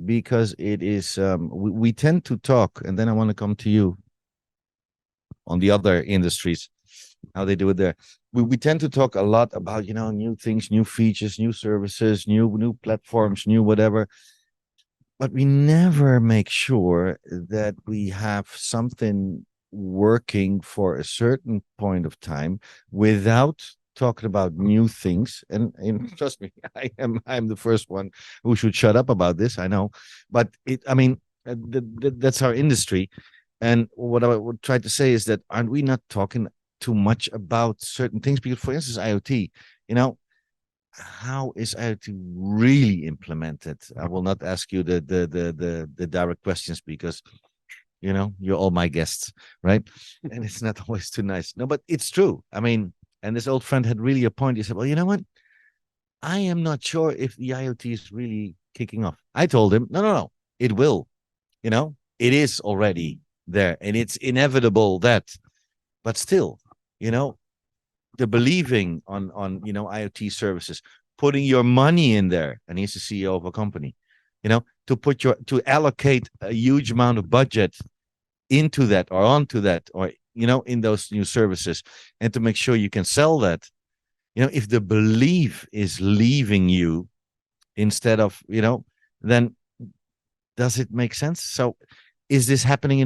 because it is, we tend to talk, and then I want to come to you on the other industries, how they do it there. We tend to talk a lot about, new things, new features, new services, new platforms, new whatever. But we never make sure that we have something working for a certain point of time without talking about new things. And trust me, I'm the first one who should shut up about this. I know, but that's our industry. And what I would try to say is that, aren't we not talking too much about certain things? Because, for instance, IoT, how is IoT really implemented? I will not ask you the direct questions, because you're all my guests, right? And it's not always too nice. No, but it's true. I mean, and this old friend had really a point. He said, well, you know what? I am not sure if the IoT is really kicking off. I told him, no, it will. It is already there, and it's inevitable that, but still, the believing on IoT services, putting your money in there, and he's the CEO of a company, to allocate a huge amount of budget into that or onto that, or in those new services, and to make sure you can sell that. If the belief is leaving you instead of, then does it make sense? So is this happening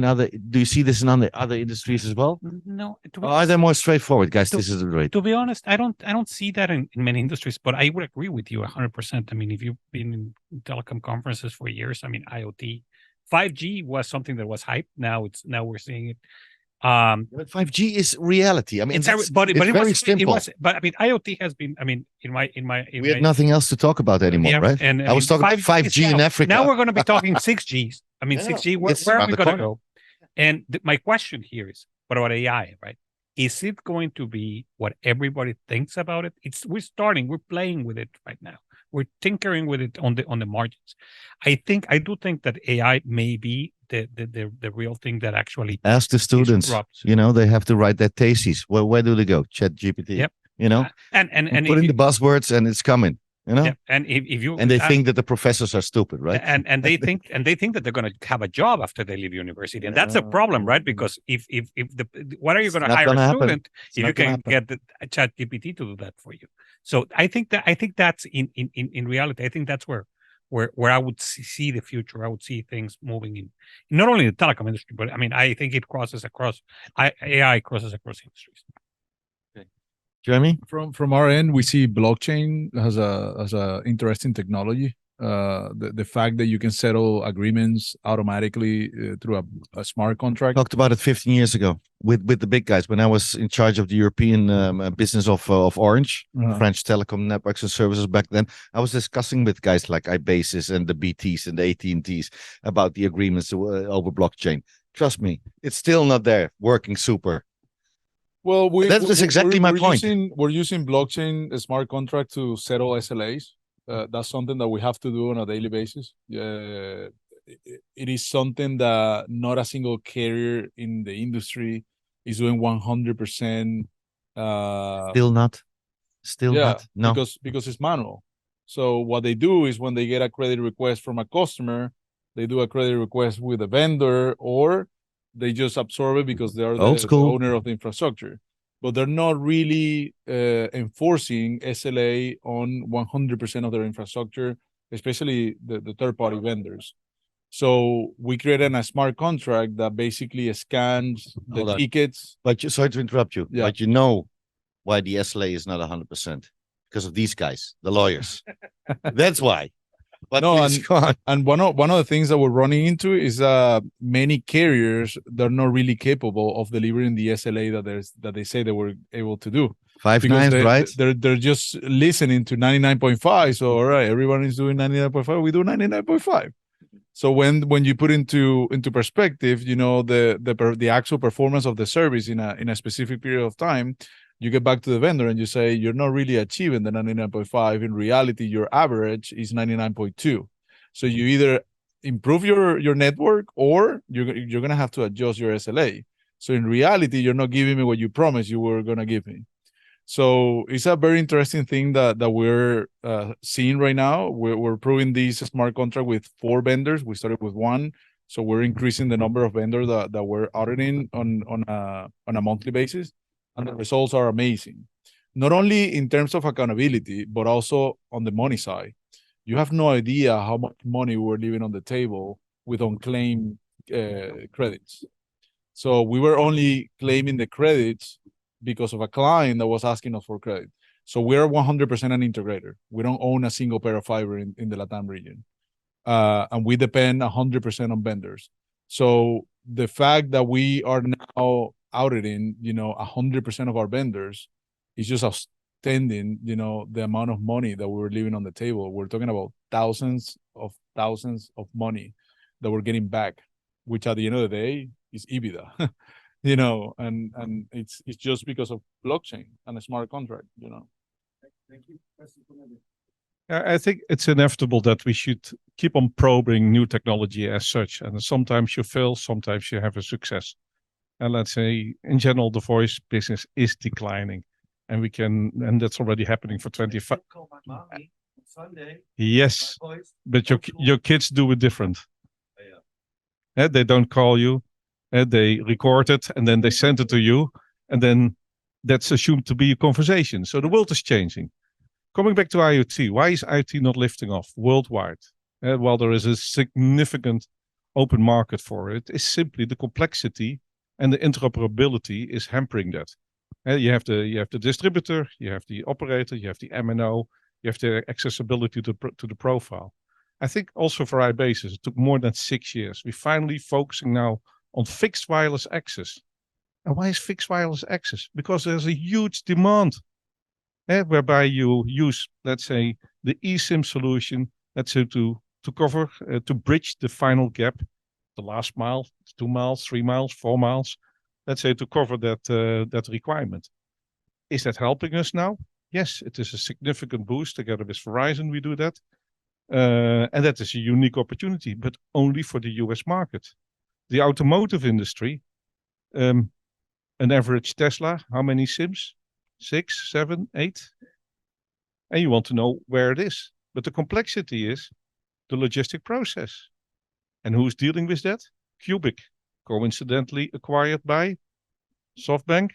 do you see this in other industries as well? No. Are they more straightforward, guys? This is right. To be honest, I don't see that in many industries, but I would agree with you 100%. I mean, if you've been in telecom conferences for years, I mean, IoT, 5G was something that was hyped. Now we're seeing it. But 5G is reality. I mean, it's very simple. But I mean, IoT has been. I mean, we had nothing else to talk about anymore, right? And I was talking 5G in Africa. Now we're going to be talking 6Gs. I mean, 6G. Where are we going to go? And my question here is, what about AI? Right? Is it going to be what everybody thinks about it? We're playing with it right now. We're tinkering with it on the margins. I do think that AI may be the real thing that actually ask the students. They have to write their theses. Well, where do they go? ChatGPT. Yep. And put in the buzzwords, and it's coming. Yep. And if you they think that the professors are stupid, right? And they think that they're going to have a job after they leave university, and that's a problem, right? Because if what are you going to hire a student if you can get the ChatGPT to do that for you? So I think that's in reality. I think that's where I would see the future. I would see things moving in not only the telecom industry, but I mean, I think it crosses across AI crosses across industries. Jeremy, from our end, we see blockchain as a interesting technology. The fact that you can settle agreements automatically through a smart contract. Talked about it 15 years ago with the big guys when I was in charge of the European business of Orange, French telecom networks and services back then. I was discussing with guys like iBasis and the BTs and the AT&Ts about the agreements over blockchain. Trust me, it's still not there working super. Well, that's exactly my point. We're using blockchain, a smart contract, to settle SLAs. That's something that we have to do on a daily basis. It is something that not a single carrier in the industry is doing 100%. Still not. No. Because it's manual. So what they do is when they get a credit request from a customer, they do a credit request with a vendor, or they just absorb it because they're the owner of the infrastructure. But they're not really enforcing SLA on 100% of their infrastructure, especially the third-party vendors. So we created a smart contract that basically scans the tickets. But sorry to interrupt you, Yeah. but you know why the SLA is not 100%? Because of these guys, the lawyers. That's why. But no, please, and one of the things that we're running into is many carriers, they're not really capable of delivering the SLA that they say they were able to do. 5 nines, right? They're just listening to 99.5. So all right, everyone is doing 99.5. We do 99.5. So when you put into perspective, you know, the actual performance of the service in a specific period of time, you get back to the vendor and you say you're not really achieving the 99.5. In reality, your average is 99.2. So you either improve your network or you're gonna have to adjust your SLA. So in reality, you're not giving me what you promised you were gonna give me. So it's a very interesting thing that we're seeing right now. We're proving this smart contract with 4 vendors. We started with 1, so we're increasing the number of vendors that we're auditing on a monthly basis, and the results are amazing. Not only in terms of accountability, but also on the money side. You have no idea how much money we're leaving on the table with unclaimed credits. So we were only claiming the credits because of a client that was asking us for credit. So we're 100% an integrator. We don't own a single pair of fiber in the LATAM region. And we depend 100% on vendors. So the fact that we are now auditing, you know, 100% of our vendors is just outstanding, you know, the amount of money that we're leaving on the table. We're talking about thousands of money that we're getting back, which at the end of the day is EBITDA. You know, and it's just because of blockchain and a smart contract, you know. Thank you. I think it's inevitable that we should keep on probing new technology as such. And sometimes you fail, sometimes you have a success. And let's say, in general, the voice business is declining. And that's already happening for 25. Call my mommy on Sunday. Yes, but your kids do it different. Yeah. They don't call you. They record it and then they send it to you, and then that's assumed to be a conversation. So the world is changing. Coming back to IoT, why is IoT not lifting off worldwide? While there is a significant open market for it, is simply the complexity and the interoperability is hampering that. You have the distributor, you have the operator, you have the MNO, you have the accessibility to the profile. I think also for iBasis, it took more than 6 years. We're finally focusing now on fixed wireless access. And why is fixed wireless access? Because there's a huge demand whereby you use, let's say, the eSIM solution, let's say to cover, to bridge the final gap, the last mile, 2 miles, 3 miles, 4 miles, let's say to cover that requirement. Is that helping us now? Yes, it is a significant boost. Together with Verizon, we do that. And that is a unique opportunity, but only for the US market. The automotive industry, an average Tesla, how many SIMs? 6, 7, 8? And you want to know where it is. But the complexity is the logistic process. And who's dealing with that? Cubic, coincidentally acquired by SoftBank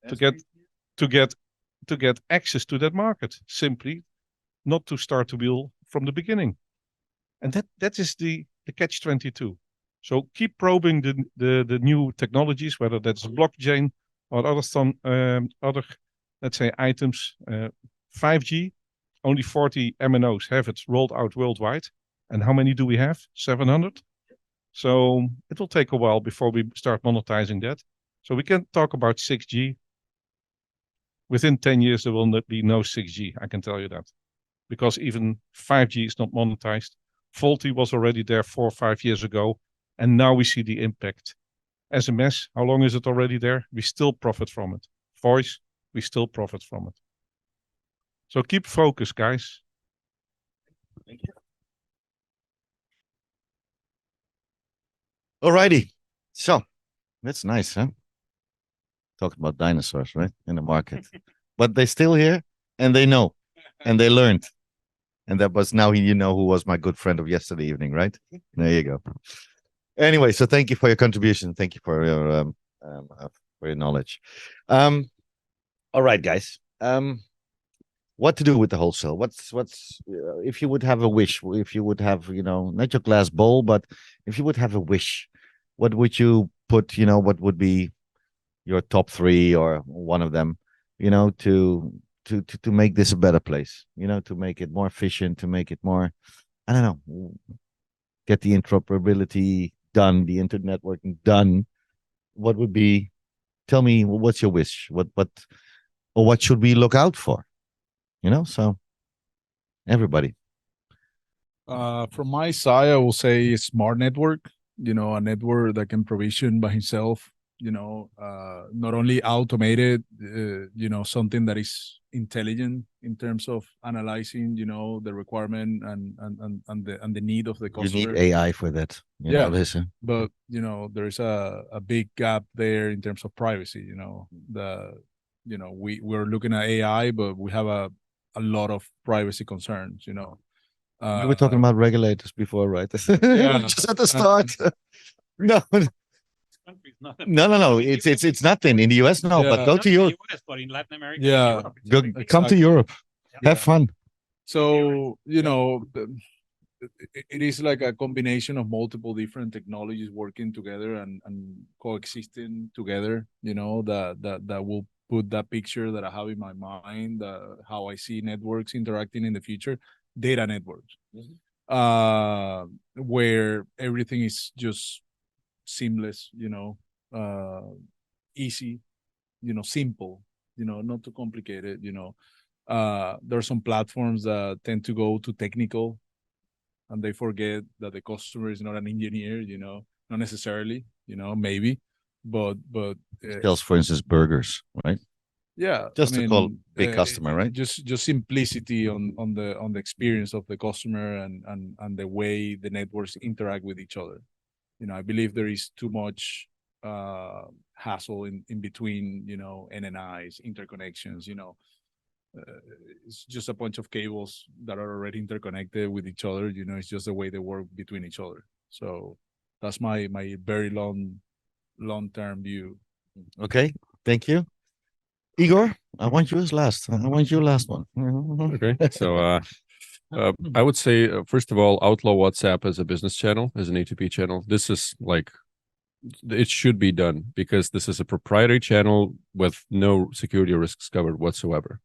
to get access to that market. Simply not to start the wheel from the beginning. And that is the catch-22. So keep probing the new technologies, whether that's blockchain or other, let's say, items. 5G, only 40 MNOs have it rolled out worldwide. And how many do we have? 700? So it will take a while before we start monetizing that. So we can talk about 6G. Within 10 years, there will not be no 6G, I can tell you that. Because even 5G is not monetized. VoLTE was already there 4 or 5 years ago. And now we see the impact. SMS, how long is it already there? We still profit from it. Voice, we still profit from it. So keep focused, guys. Thank you. Alrighty. So, that's nice, huh? talking about dinosaurs, right? In the market. But they're still here and they know and they learned. And that was now you know who was my good friend of yesterday evening, right? There you go. Anyway, so thank you for your contribution. Thank you for your knowledge. All right, guys. What to do with the wholesale? What's if you would have a wish, if you would have, not your glass bowl, but if you would have a wish, what would you put, what would be your top 3 or one of them, to make this a better place, to make it more efficient, to make it more, I don't know, get the interoperability done, the internet networking done. What would be, tell me, what's your wish? What should we look out for? So everybody. From my side, I will say a smart network, a network that can provision by himself, not only automated, something that is intelligent in terms of analyzing, the requirement and the need of the customer. You need AI for that. Listen. But, there's a big gap there in terms of privacy, we're looking at AI, but we have a lot of privacy concerns, we were talking about regulators before, right? Yeah. Just at the start. No. No. It's nothing in the US. No, but go to Europe. US, but in Latin America, Yeah. Europe, Go, Exactly. Come to Europe. Yeah. Have fun. So, it is like a combination of multiple different technologies working together and coexisting together, that will put that picture that I have in my mind, how I see networks interacting in the future, data networks, where everything is just seamless, easy, simple, not too complicated, there are some platforms that tend to go too technical and they forget that the customer is not an engineer, not necessarily, maybe, but Sells, for instance, burgers, right? yeah, Just to call big customer, right? Just simplicity on the experience of the customer and the way the networks interact with each other. I believe there is too much hassle in between, NNIs, interconnections, it's just a bunch of cables that are already interconnected with each other. It's just the way they work between each other. So that's my very long-term view. Okay, thank you. Igor, I want you as last. I want your last one. Okay, so I would say, first of all, outlaw WhatsApp as a business channel, as an A2P channel. This is it should be done because this is a proprietary channel with no security risks covered whatsoever.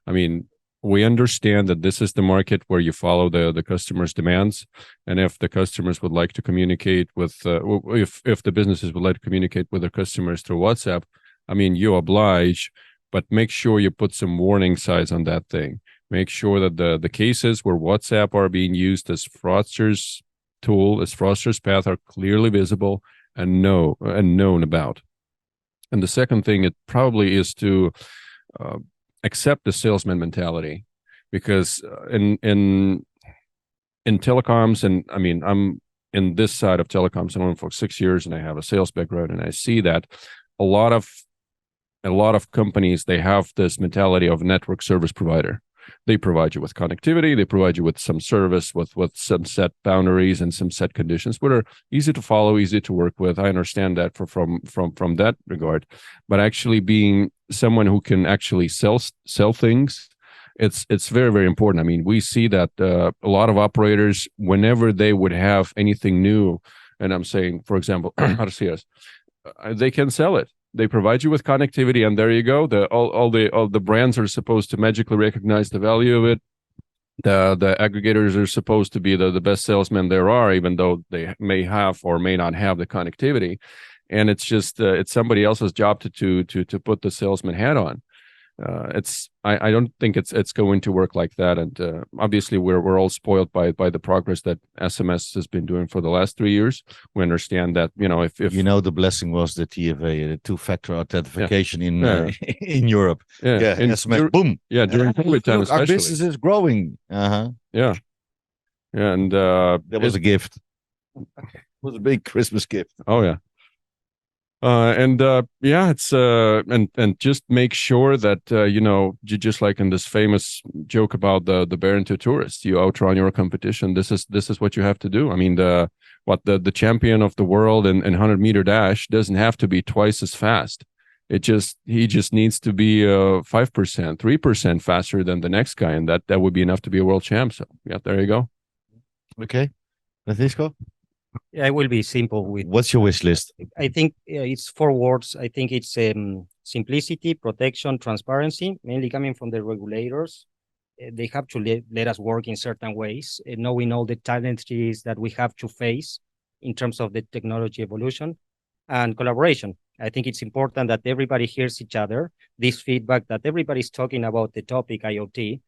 I mean, we understand that this is the market where you follow the customer's demands, and if the customers would like to communicate with, if the businesses would like to communicate with their customers through WhatsApp, I mean, you oblige, but make sure you put some warning signs on that thing. Make sure that the cases where WhatsApp are being used as fraudsters' tool, as fraudsters' path, are clearly visible and known about. And the second thing, it probably is to accept the salesman mentality, because in telecoms, and I mean, I'm in this side of telecoms, I'm on for 6 years, and I have a sales background, and I see that a lot of companies, they have this mentality of network service provider. They provide you with connectivity, they provide you with some service, with some set boundaries and some set conditions, but are easy to follow, easy to work with. I understand that from that regard, but actually being someone who can actually sell things, it's very, very important. I mean, we see that a lot of operators, whenever they would have anything new, and I'm saying, for example, Arcias, they can sell it. They provide you with connectivity, and there you go. All the brands are supposed to magically recognize the value of it. The aggregators are supposed to be the best salesmen there are, even though they may have or may not have the connectivity. And it's just it's somebody else's job to put the salesman hat on. I don't think it's going to work like that. And obviously we're all spoiled by the progress that SMS has been doing for the last 3 years. We understand that, if the blessing was the TFA, the two-factor authentication in Europe. Yeah, SMS, boom. Yeah, during COVID time, look, our especially. business is growing. Yeah, and that was a gift. It was a big Christmas gift. Oh yeah. Yeah, it's and just make sure that just like in this famous joke about the bear and two tourists, you outrun your competition. This is what you have to do. I mean, the champion of the world in 100-meter dash doesn't have to be twice as fast. He just needs to be 5%, 3% faster than the next guy, and that would be enough to be a world champ. So yeah, there you go. Okay, Francisco, Yeah, I will be simple with. what's your wish list? I think it's 4 words. I think it's simplicity, protection, transparency, mainly coming from the regulators. They have to let us work in certain ways, knowing all the challenges that we have to face in terms of the technology evolution, and collaboration. I think it's important that everybody hears each other, this feedback, that everybody's talking about the topic IoT.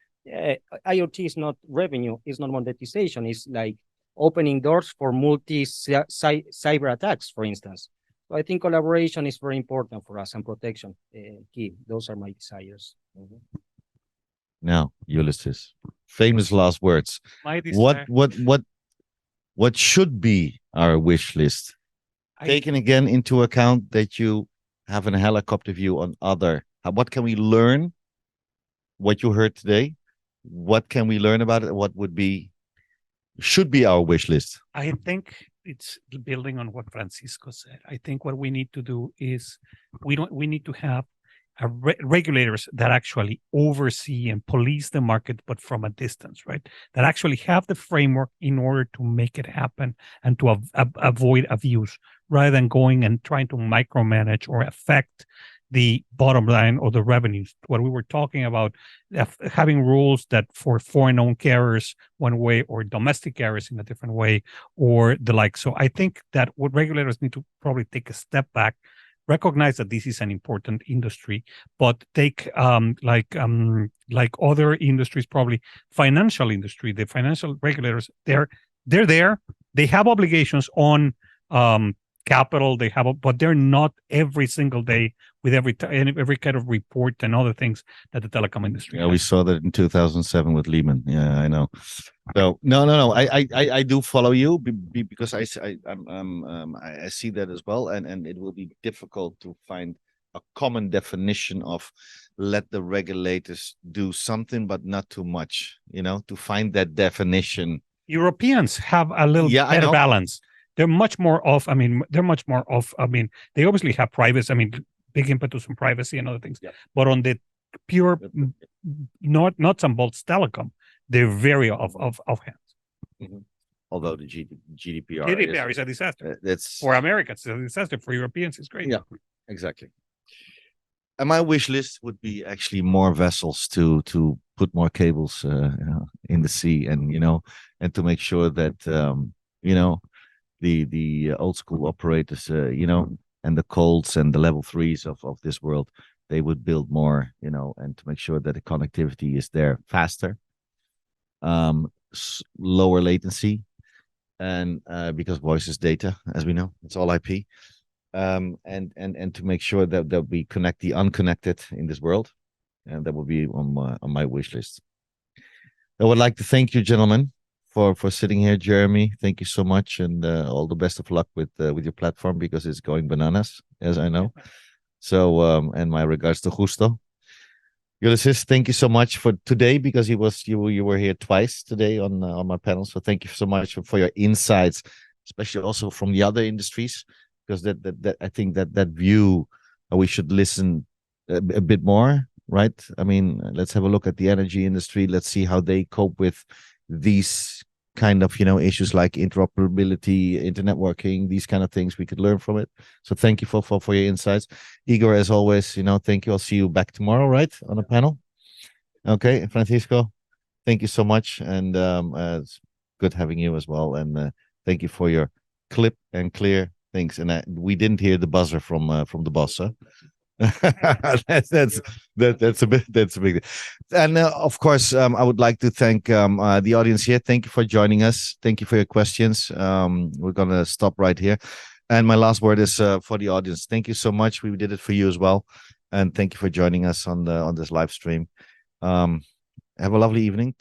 IoT is not revenue, it's not monetization, it's like opening doors for cyber attacks, for instance. So I think collaboration is very important for us, and protection key. Those are my desires. Now, Ulysses, famous last words. What should be our wish list? Taking again into account that you have a helicopter view on what can we learn? What you heard today, what can we learn about it? What should be our wish list? I think it's building on what Francisco said. I think what we need to do is we need to have regulators that actually oversee and police the market, but from a distance, right? That actually have the framework in order to make it happen and to avoid abuse, rather than going and trying to micromanage or affect the bottom line or the revenues. What we were talking about, having rules that for foreign-owned carriers one way, or domestic carriers in a different way, or the like. So I think that what regulators need to probably take a step back, recognize that this is an important industry, but take like other industries, probably financial industry, the financial regulators, they're there. They have obligations on capital, but they're not every single day with every kind of report and other things that the telecom industry has. We saw that in 2007 with Lehman. Yeah, I know. So no. I do follow you because I see that as well, and it will be difficult to find a common definition of let the regulators do something, but not too much. To find that definition. Europeans have a little better balance. They're much more of, they obviously have privacy, big impetus on privacy and other things. Yeah. But on the pure nuts and bolts telecom, they're very of hands. Mm-hmm. Although the GDPR is a disaster. For Americans, it's a disaster. For Europeans, it's great. Yeah, exactly. And my wish list would be actually more vessels to put more cables in the sea, and to make sure that the old school operators, and the Colts and the level 3s of this world, they would build more, and to make sure that the connectivity is there faster, lower latency, and because voice is data, as we know, it's all IP, and to make sure that we connect the unconnected in this world, and that will be on my wish list. I would like to thank you, gentlemen, for sitting here. Jeremy, thank you so much, and all the best of luck with your platform, because it's going bananas, as I know. So and my regards to Justo. Ulysses, thank you so much for today, because you were here twice today on my panel. So thank you so much for your insights, especially also from the other industries, because that I think that view we should listen a bit more, right? Let's have a look at the energy industry. Let's see how they cope with these kind of issues like interoperability, internet working, these kind of things. We could learn from it. So thank you for your insights, Igor, as always. Thank you. I'll see you back tomorrow, right, on a panel. Okay, Francisco, thank you so much, and it's good having you as well. And thank you for your clip and clear things. And we didn't hear the buzzer from the boss, huh? that's a big, and of course I would like to thank the audience here. Thank you for joining us. Thank you for your questions. We're gonna stop right here, and my last word is for the audience. Thank you so much. We did it for you as well, and thank you for joining us on this live stream. Have a lovely evening.